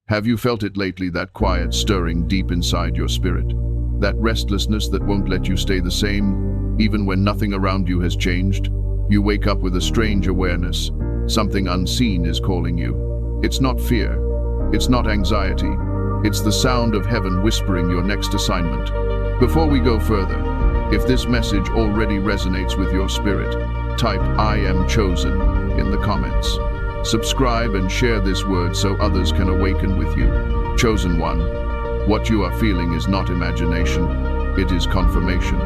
Have you felt it lately, that quiet stirring deep inside your spirit? That restlessness that won't let you stay the same, even when nothing around you has changed? You wake up with a strange awareness. Something unseen is calling you. It's not fear. It's not anxiety. It's the sound of heaven whispering your next assignment. Before we go further, if this message already resonates with your spirit, type "I am chosen" in the comments. Subscribe and share this word so others can awaken with you. Chosen one, what you are feeling is not imagination, it is confirmation.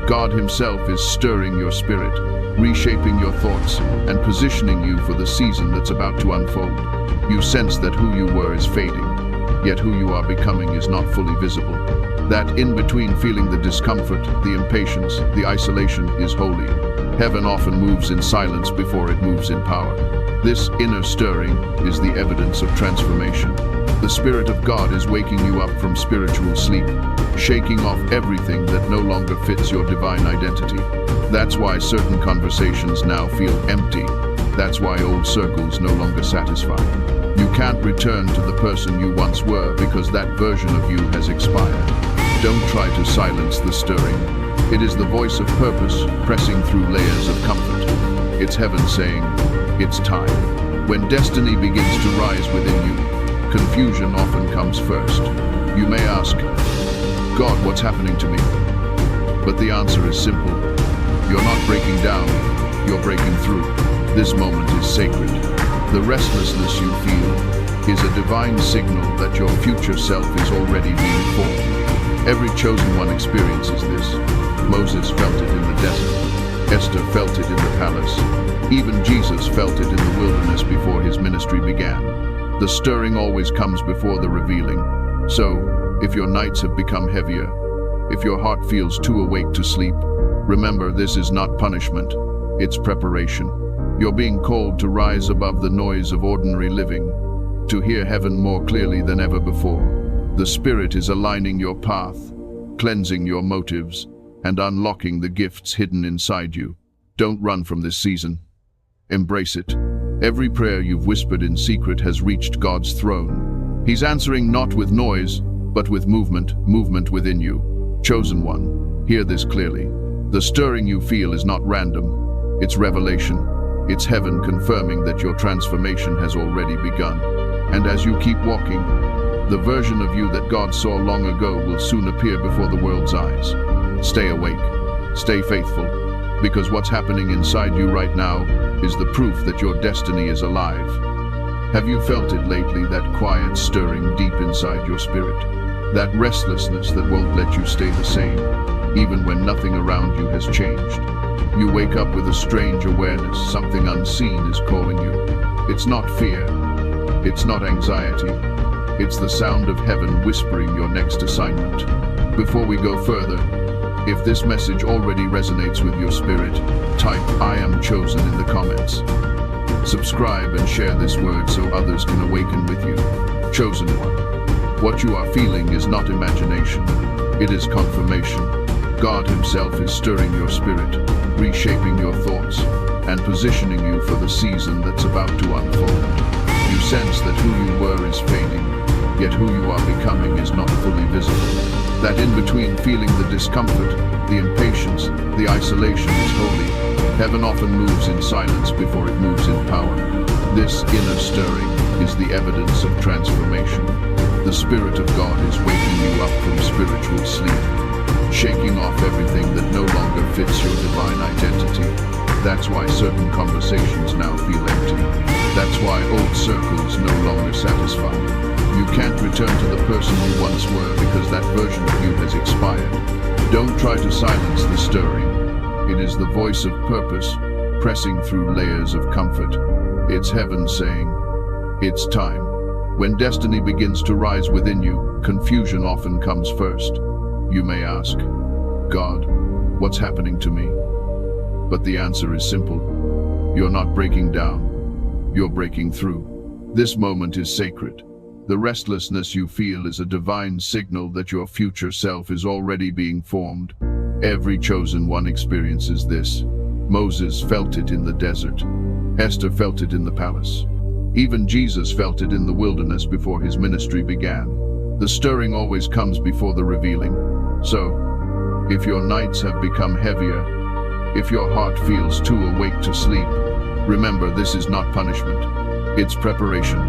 God Himself is stirring your spirit, reshaping your thoughts, and positioning you for the season that's about to unfold. You sense that who you were is fading, yet who you are becoming is not fully visible. That in-between feeling, the discomfort, the impatience, the isolation, is holy. Heaven often moves in silence before it moves in power. This inner stirring is the evidence of transformation. The Spirit of God is waking you up from spiritual sleep, shaking off everything that no longer fits your divine identity. That's why certain conversations now feel empty. That's why old circles no longer satisfy. You can't return to the person you once were because that version of you has expired. Don't try to silence the stirring. It is the voice of purpose pressing through layers of comfort. It's heaven saying, "It's time." When destiny begins to rise within you, confusion often comes first. You may ask, "God, what's happening to me?" But the answer is simple. You're not breaking down, you're breaking through. This moment is sacred. The restlessness you feel is a divine signal that your future self is already being formed. Every chosen one experiences this. Moses felt it in the desert. Esther felt it in the palace. Even Jesus felt it in the wilderness before His ministry began. The stirring always comes before the revealing. So, if your nights have become heavier, if your heart feels too awake to sleep, remember, this is not punishment, it's preparation. You're being called to rise above the noise of ordinary living, to hear heaven more clearly than ever before. The Spirit is aligning your path, cleansing your motives, and unlocking the gifts hidden inside you. Don't run from this season. Embrace it. Every prayer you've whispered in secret has reached God's throne. He's answering not with noise, but with movement within you. Chosen one, hear this clearly. The stirring you feel is not random. It's revelation. It's heaven confirming that your transformation has already begun. And as you keep walking, the version of you that God saw long ago will soon appear before the world's eyes. Stay awake. Stay faithful. Because what's happening inside you right now is the proof that your destiny is alive. Have you felt it lately, that quiet stirring deep inside your spirit? That restlessness that won't let you stay the same, even when nothing around you has changed. You wake up with a strange awareness. Something unseen is calling you. It's not fear. It's not anxiety. It's the sound of heaven whispering your next assignment. Before we go further, if this message already resonates with your spirit, type "I am chosen" in the comments. Subscribe and share this word so others can awaken with you. Chosen one, what you are feeling is not imagination, it is confirmation. God Himself is stirring your spirit, reshaping your thoughts, and positioning you for the season that's about to unfold. You sense that who you were is fading, yet who you are becoming is not fully visible. That in-between feeling, the discomfort, the impatience, the isolation, is holy. Heaven often moves in silence before it moves in power. This inner stirring is the evidence of transformation. The Spirit of God is waking you up from spiritual sleep, shaking off everything that no longer fits your divine identity. That's why certain conversations now feel empty. That's why old circles no longer satisfy. You can't return to the person you once were because that version of you has expired. Don't try to silence the stirring. It is the voice of purpose pressing through layers of comfort. It's heaven saying, "It's time." When destiny begins to rise within you, confusion often comes first. You may ask, "God, what's happening to me?" But the answer is simple. You're not breaking down, you're breaking through. This moment is sacred. The restlessness you feel is a divine signal that your future self is already being formed. Every chosen one experiences this. Moses felt it in the desert. Esther felt it in the palace. Even Jesus felt it in the wilderness before his ministry began. The stirring always comes before the revealing. So, if your nights have become heavier, if your heart feels too awake to sleep, remember, this is not punishment. It's preparation.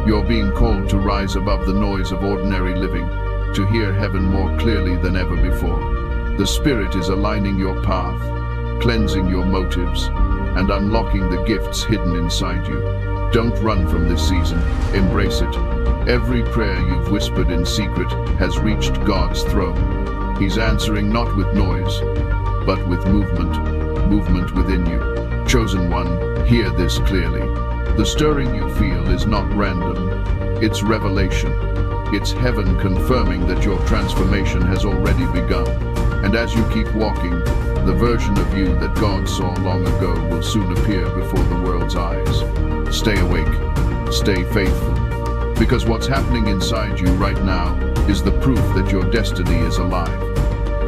You're being called to rise above the noise of ordinary living, to hear heaven more clearly than ever before. The Spirit is aligning your path, cleansing your motives, and unlocking the gifts hidden inside you. Don't run from this season. Embrace it. Every prayer you've whispered in secret has reached God's throne. He's answering not with noise, but with movement within you. Chosen one, hear this clearly. The stirring you feel is not random. It's revelation. It's heaven confirming that your transformation has already begun. And as you keep walking, the version of you that God saw long ago will soon appear before the world's eyes. Stay awake. Stay faithful. Because what's happening inside you right now is the proof that your destiny is alive.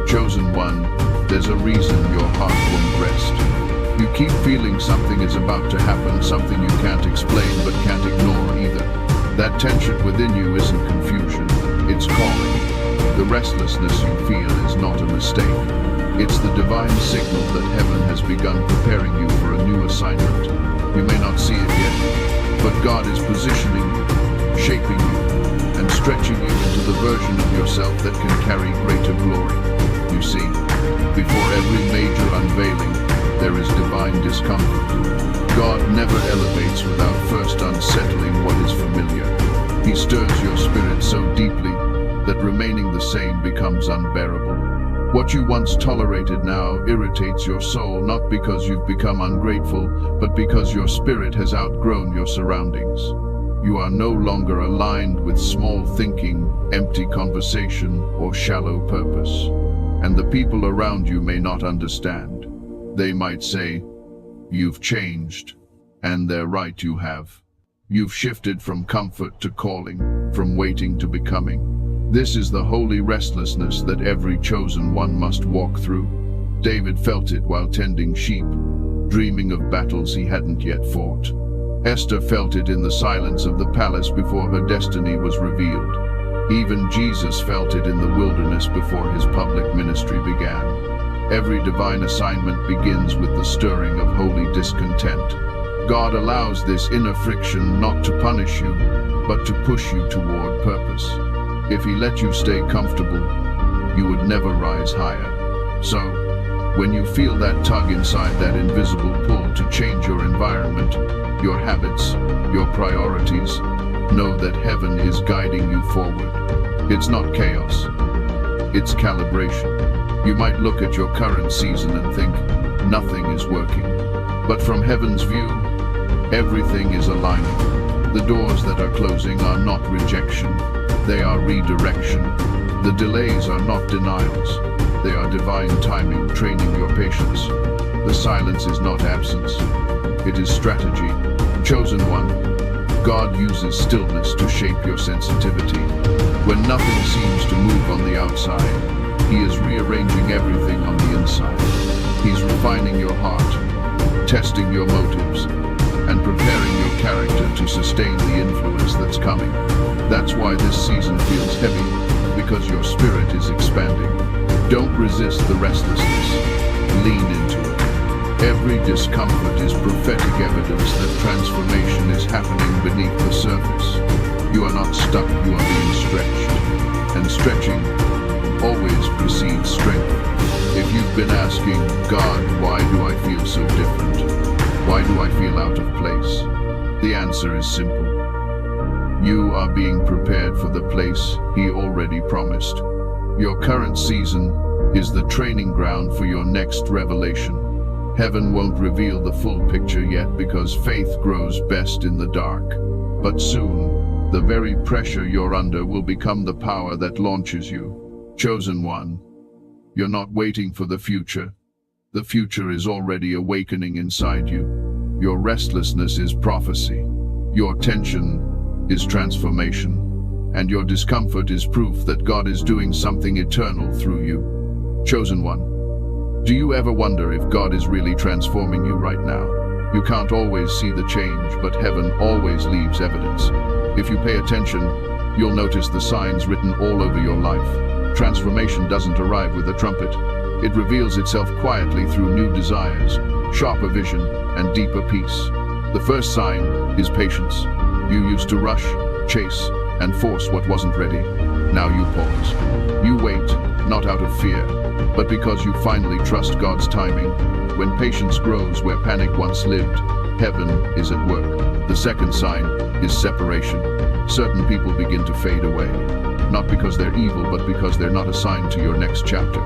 Chosen one, there's a reason your heart won't rest. You keep feeling something is about to happen, something you can't explain but can't ignore either. That tension within you isn't confusion, it's calling. The restlessness you feel is not a mistake. It's the divine signal that heaven has begun preparing you for a new assignment. You may not see it yet, but God is positioning you, shaping you, and stretching you into the version of yourself that can carry greater glory. You see, before every major unveiling, there is divine discomfort. God never elevates without first unsettling what is familiar. He stirs your spirit so deeply that remaining the same becomes unbearable. What you once tolerated now irritates your soul, not because you've become ungrateful, but because your spirit has outgrown your surroundings. You are no longer aligned with small thinking, empty conversation, or shallow purpose. And the people around you may not understand. They might say, "You've changed." And they're right, you have. You've shifted from comfort to calling, from waiting to becoming. This is the holy restlessness that every chosen one must walk through. David felt it while tending sheep, dreaming of battles he hadn't yet fought. Esther felt it in the silence of the palace before her destiny was revealed. Even Jesus felt it in the wilderness before his public ministry began. Every divine assignment begins with the stirring of holy discontent. God allows this inner friction not to punish you, but to push you toward purpose. If he let you stay comfortable, you would never rise higher. So, when you feel that tug inside, that invisible pull to change your environment, your habits, your priorities, know that heaven is guiding you forward. It's not chaos, it's calibration. You might look at your current season and think, nothing is working. But from heaven's view, everything is aligning. The doors that are closing are not rejection, they are redirection. The delays are not denials, they are divine timing training your patience. The silence is not absence, it is strategy. Chosen one, God uses stillness to shape your sensitivity. When nothing seems to move on the outside, he is rearranging everything on the inside. He's refining your heart, testing your motives, and preparing your character to sustain the influence that's coming. That's why this season feels heavy, because your spirit is expanding. Don't resist the restlessness, lean into it. Every discomfort is prophetic evidence that transformation is happening beneath the surface. You are not stuck, you are being stretched. And stretching always precedes strength. If you've been asking, God, why do I feel so different? Why do I feel out of place? The answer is simple. You are being prepared for the place he already promised. Your current season is the training ground for your next revelation. Heaven won't reveal the full picture yet because faith grows best in the dark. But soon, the very pressure you're under will become the power that launches you. Chosen one, you're not waiting for the future. The future is already awakening inside you. Your restlessness is prophecy. Your tension is transformation. And your discomfort is proof that God is doing something eternal through you. Chosen one, do you ever wonder if God is really transforming you right now? You can't always see the change, but heaven always leaves evidence. If you pay attention, you'll notice the signs written all over your life. Transformation doesn't arrive with a trumpet. It reveals itself quietly through new desires, sharper vision, and deeper peace. The first sign is patience. You used to rush, chase, and force what wasn't ready. Now you pause. You wait, not out of fear, but because you finally trust God's timing. When patience grows where panic once lived, heaven is at work. The second sign is separation. Certain people begin to fade away, not because they're evil, but because they're not assigned to your next chapter.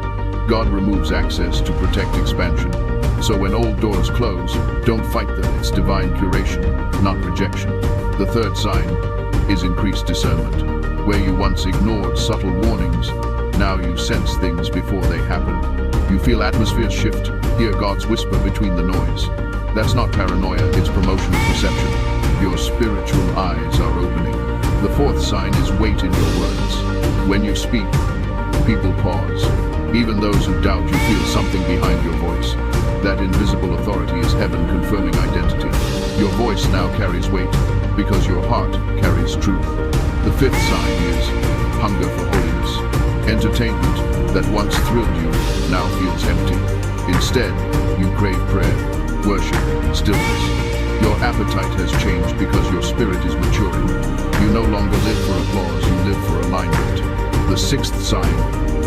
God removes access to protect expansion. So when old doors close, don't fight them. It's divine curation, not rejection. The third sign is increased discernment. Where you once ignored subtle warnings, now you sense things before they happen. You feel atmospheres shift, hear God's whisper between the noise. That's not paranoia, it's promotion of perception. Your spiritual eyes are opening. The fourth sign is weight in your words. When you speak, people pause. Even those who doubt you feel something behind your voice. That invisible authority is heaven confirming identity. Your voice now carries weight because your heart carries truth. The fifth sign is hunger for holiness. Entertainment that once thrilled you now feels empty. Instead, you crave prayer, worship, stillness. Your appetite has changed because your spirit is maturing. You no longer live for applause, you live for alignment. The sixth sign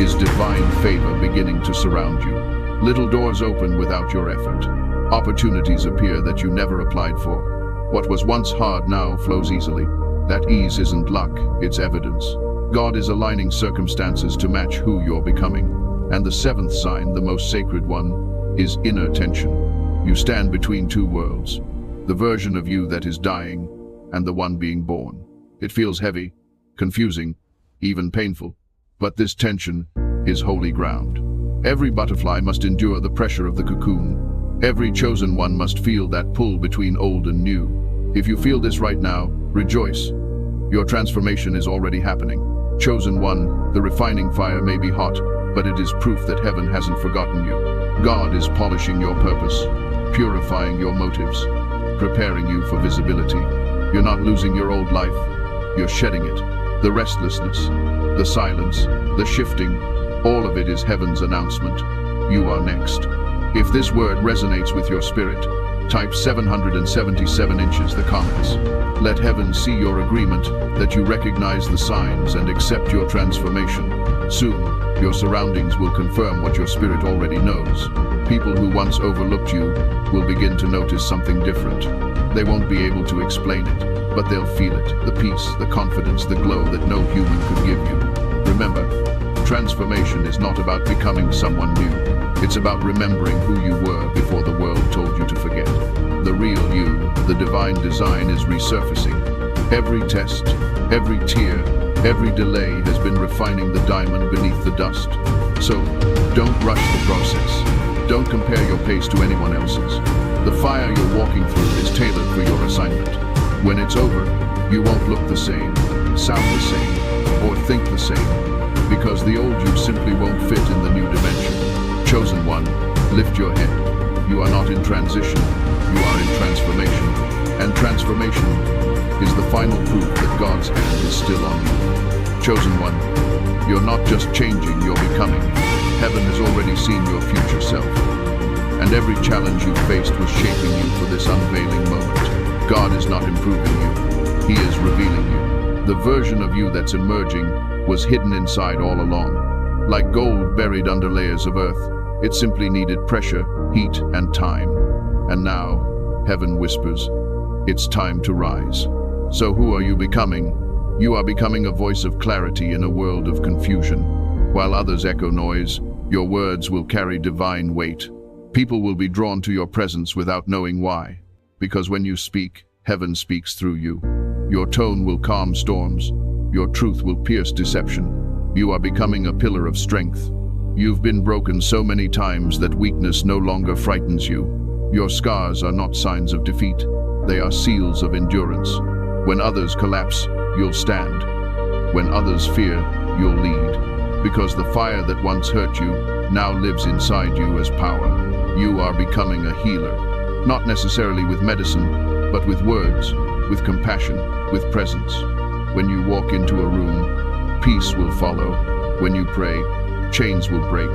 is divine favor beginning to surround you. Little doors open without your effort. Opportunities appear that you never applied for. What was once hard now flows easily. That ease isn't luck, it's evidence. God is aligning circumstances to match who you're becoming. And the seventh sign, the most sacred one, is inner tension. You stand between two worlds. The version of you that is dying and the one being born. It feels heavy, confusing, even painful. But this tension is holy ground. Every butterfly must endure the pressure of the cocoon. Every chosen one must feel that pull between old and new. If you feel this right now, rejoice. Your transformation is already happening. Chosen one, the refining fire may be hot, but it is proof that heaven hasn't forgotten you. God is polishing your purpose, purifying your motives, preparing you for visibility. You're not losing your old life, you're shedding it. The restlessness, the silence, the shifting, all of it is heaven's announcement. You are next. If this word resonates with your spirit, type 777 inches the comments. Let heaven see your agreement, that you recognize the signs and accept your transformation. Soon, your surroundings will confirm what your spirit already knows. People who once overlooked you will begin to notice something different. They won't be able to explain it, but they'll feel it. The peace, the confidence, the glow that no human could give you. Remember, transformation is not about becoming someone new. It's about remembering who you were before the world told you to forget. The real you, the divine design, is resurfacing. Every test, every tear, every delay has been refining the diamond beneath the dust. So, don't rush the process. Don't compare your pace to anyone else's. The fire you're walking through is tailored for your assignment. When it's over, you won't look the same, sound the same, or think the same, because the old you simply won't fit in the new dimension. Chosen one, lift your head. You are not in transition, you are in transformation. And transformation is the final proof that God's hand is still on you. Chosen one, you're not just changing, you're becoming. Heaven has already seen your future self. And every challenge you faced was shaping you for this unveiling moment. God is not improving you, He is revealing you. The version of you that's emerging was hidden inside all along. Like gold buried under layers of earth, it simply needed pressure, heat, and time. And now, heaven whispers, it's time to rise. So who are you becoming? You are becoming a voice of clarity in a world of confusion. While others echo noise, your words will carry divine weight. People will be drawn to your presence without knowing why. Because when you speak, heaven speaks through you. Your tone will calm storms. Your truth will pierce deception. You are becoming a pillar of strength. You've been broken so many times that weakness no longer frightens you. Your scars are not signs of defeat. They are seals of endurance. When others collapse, you'll stand. When others fear, you'll lead. Because the fire that once hurt you now lives inside you as power. You are becoming a healer, Not necessarily with medicine, but with words, with compassion, with presence. When you walk into a room, peace will follow. When you pray, chains will break.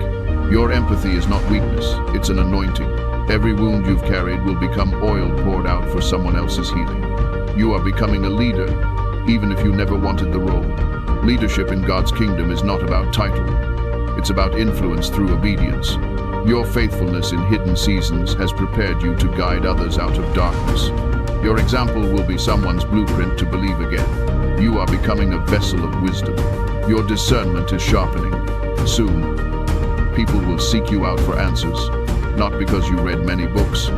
Your empathy is not weakness, it's an anointing. Every wound you've carried will become oil poured out for someone else's healing. You are becoming a leader, even if you never wanted the role. Leadership in God's kingdom is not about title. It's about influence through obedience. Your faithfulness in hidden seasons has prepared you to guide others out of darkness. Your example will be someone's blueprint to believe again. You are becoming a vessel of wisdom. Your discernment is sharpening. Soon, people will seek you out for answers, not because you read many books,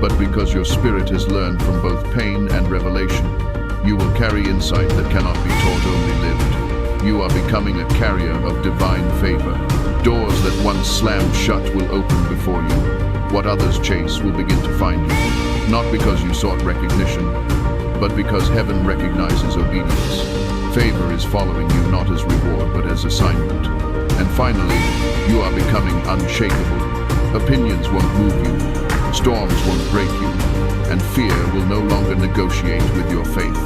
but because your spirit has learned from both pain and revelation. You will carry insight that cannot be taught, only lived. You are becoming a carrier of divine favor. Doors that once slammed shut will open before you. What others chase will begin to find you, not because you sought recognition, but because heaven recognizes obedience. Favor is following you not as reward, but as assignment. And finally, you are becoming unshakable. Opinions won't move you, storms won't break you, and fear will no longer negotiate with your faith.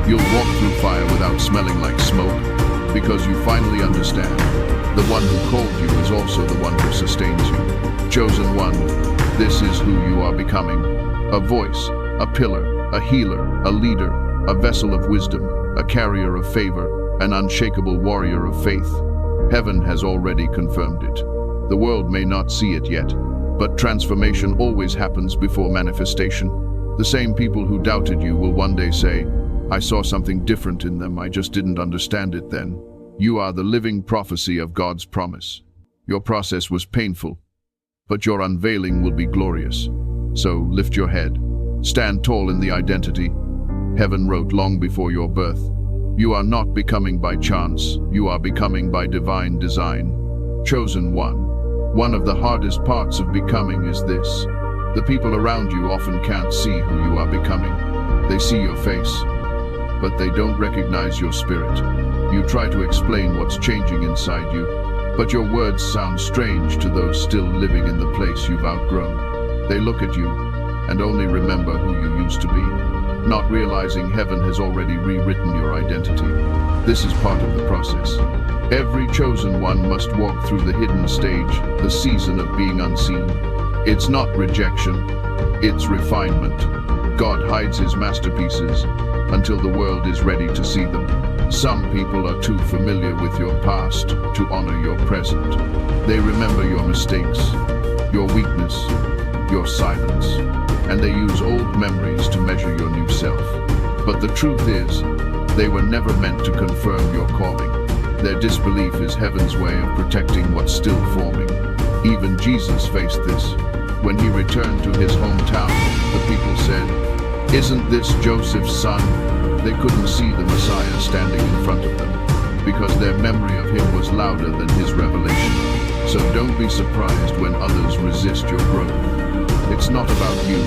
You'll walk through fire without smelling like smoke, because you finally understand. The one who called you is also the one who sustains you. Chosen one, this is who you are becoming. A voice, a pillar, a healer, a leader, a vessel of wisdom, a carrier of favor, an unshakable warrior of faith. Heaven has already confirmed it. The world may not see it yet, but transformation always happens before manifestation. The same people who doubted you will one day say, I saw something different in them, I just didn't understand it then. You are the living prophecy of God's promise. Your process was painful, but your unveiling will be glorious. So lift your head. Stand tall in the identity heaven wrote long before your birth. You are not becoming by chance, you are becoming by divine design. Chosen one. One of the hardest parts of becoming is this. The people around you often can't see who you are becoming. They see your face, but they don't recognize your spirit. You try to explain what's changing inside you, but your words sound strange to those still living in the place you've outgrown. They look at you and only remember who you used to be, not realizing heaven has already rewritten your identity. This is part of the process. Every chosen one must walk through the hidden stage, the season of being unseen. It's not rejection, it's refinement. God hides his masterpieces until the world is ready to see them. Some people are too familiar with your past to honor your present. They remember your mistakes, your weakness, your silence, and they use old memories to measure your new self. But the truth is, they were never meant to confirm your calling. Their disbelief is heaven's way of protecting what's still forming. Even Jesus faced this. When he returned to his hometown, the people said, "Isn't this Joseph's son?" They couldn't see the Messiah standing in front of them, because their memory of him was louder than his revelation. So don't be surprised when others resist your growth. It's not about you.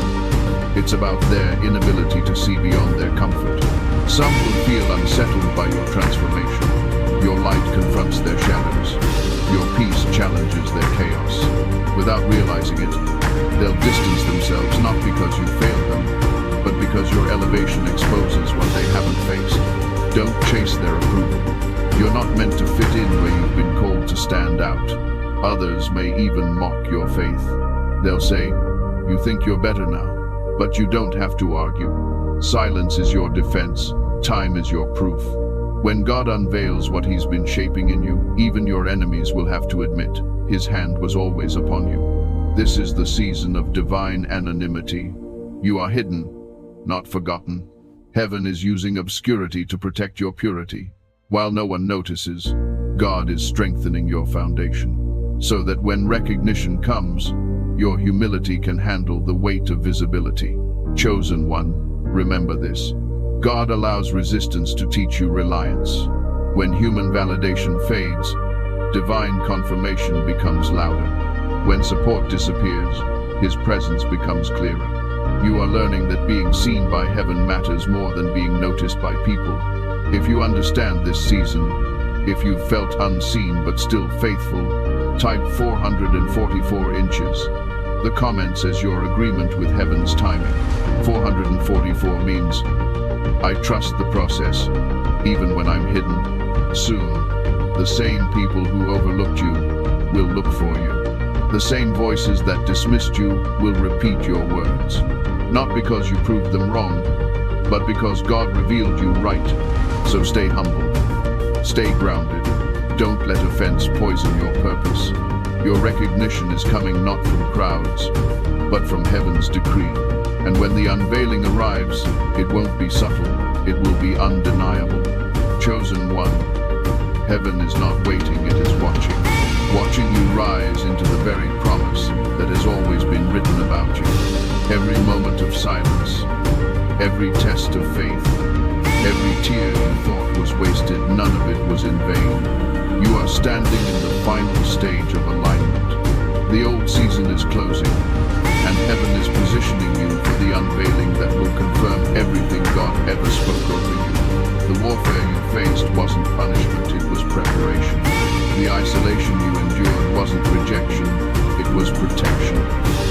It's about their inability to see beyond their comfort. Some will feel unsettled by your transformation. Your light confronts their shadows. Your peace challenges their chaos. Without realizing it, they'll distance themselves not because you failed them, but because your elevation exposes what they haven't faced. Don't chase their approval. You're not meant to fit in where you've been called to stand out. Others may even mock your faith. They'll say, "You think you're better now," but you don't have to argue. Silence is your defense. Time is your proof. When God unveils what he's been shaping in you, even your enemies will have to admit his hand was always upon you. This is the season of divine anonymity. You are hidden, not forgotten. Heaven is using obscurity to protect your purity. While no one notices, God is strengthening your foundation, so that when recognition comes, your humility can handle the weight of visibility. Chosen one, remember this. God allows resistance to teach you reliance. When human validation fades, divine confirmation becomes louder. When support disappears, his presence becomes clearer. You are learning that being seen by heaven matters more than being noticed by people. If you understand this season, if you've felt unseen but still faithful, type 444 inches. The comment says your agreement with heaven's timing. 444 means, I trust the process, even when I'm hidden. Soon, the same people who overlooked you will look for you. The same voices that dismissed you will repeat your words. Not because you proved them wrong, but because God revealed you right. So stay humble. Stay grounded. Don't let offense poison your purpose. Your recognition is coming not from crowds, but from heaven's decree. And when the unveiling arrives, it won't be subtle, it will be undeniable. Chosen one, heaven is not waiting, it is watching. Watching you rise into the very promise that has always been written about you. Every moment of silence, every test of faith, every tear you thought was wasted, none of it was in vain. You are standing in the final stage of alignment. The old season is closing, and heaven is positioning you for the unveiling that will confirm everything God ever spoke over you. The warfare you faced wasn't punishment, it was preparation. The isolation you endured wasn't rejection, it was protection.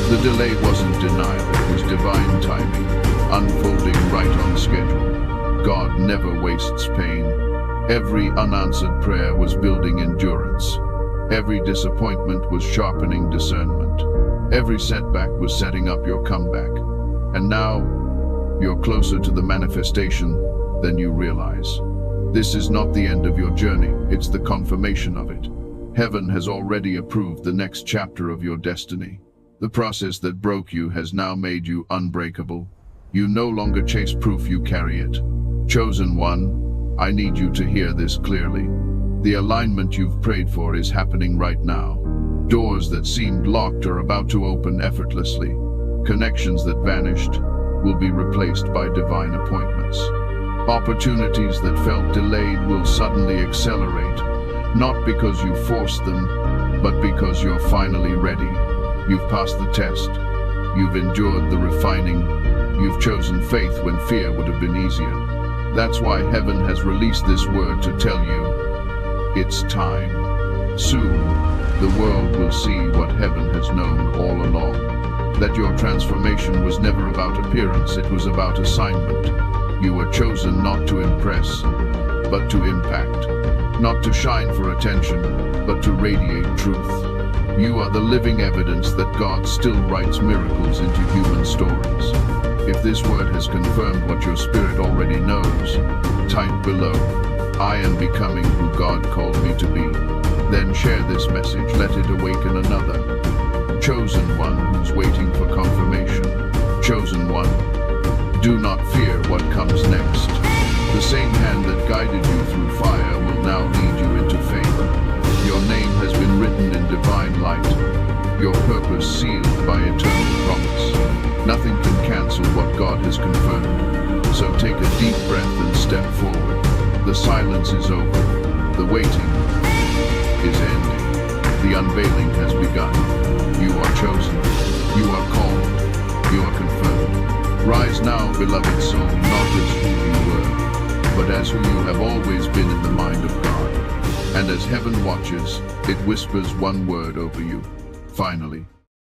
The delay wasn't denial, it was divine timing, unfolding right on schedule. God never wastes pain. Every unanswered prayer was building endurance. Every disappointment was sharpening discernment. Every setback was setting up your comeback. And now, you're closer to the manifestation than you realize. This is not the end of your journey, it's the confirmation of it. Heaven has already approved the next chapter of your destiny. The process that broke you has now made you unbreakable. You no longer chase proof, you carry it. Chosen one, I need you to hear this clearly. The alignment you've prayed for is happening right now. Doors that seemed locked are about to open effortlessly. Connections that vanished will be replaced by divine appointments. Opportunities that felt delayed will suddenly accelerate, not because you forced them, but because you're finally ready. You've passed the test. You've endured the refining. You've chosen faith when fear would have been easier. That's why heaven has released this word to tell you, it's time. Soon, the world will see what heaven has known all along. That your transformation was never about appearance, it was about assignment. You were chosen not to impress, but to impact. Not to shine for attention, but to radiate truth. You are the living evidence that God still writes miracles into human stories. If this word has confirmed what your spirit already knows, type below, I am becoming who God called me to be. Then share this message, let it awaken another. Chosen one who's waiting for confirmation. Chosen one, do not fear what comes next. The same hand that guided you through fire will now lead you into faith. Your name has been written in divine light. Your purpose sealed by eternal promise. Nothing can cancel what God has confirmed. So take a deep breath and step forward. The silence is over. The waiting is ending. The unveiling has begun. You are chosen. You are called. You are confirmed. Rise now, beloved soul, not as who you were, but as who you have always been in the mind of God. And as heaven watches, it whispers one word over you. Finally.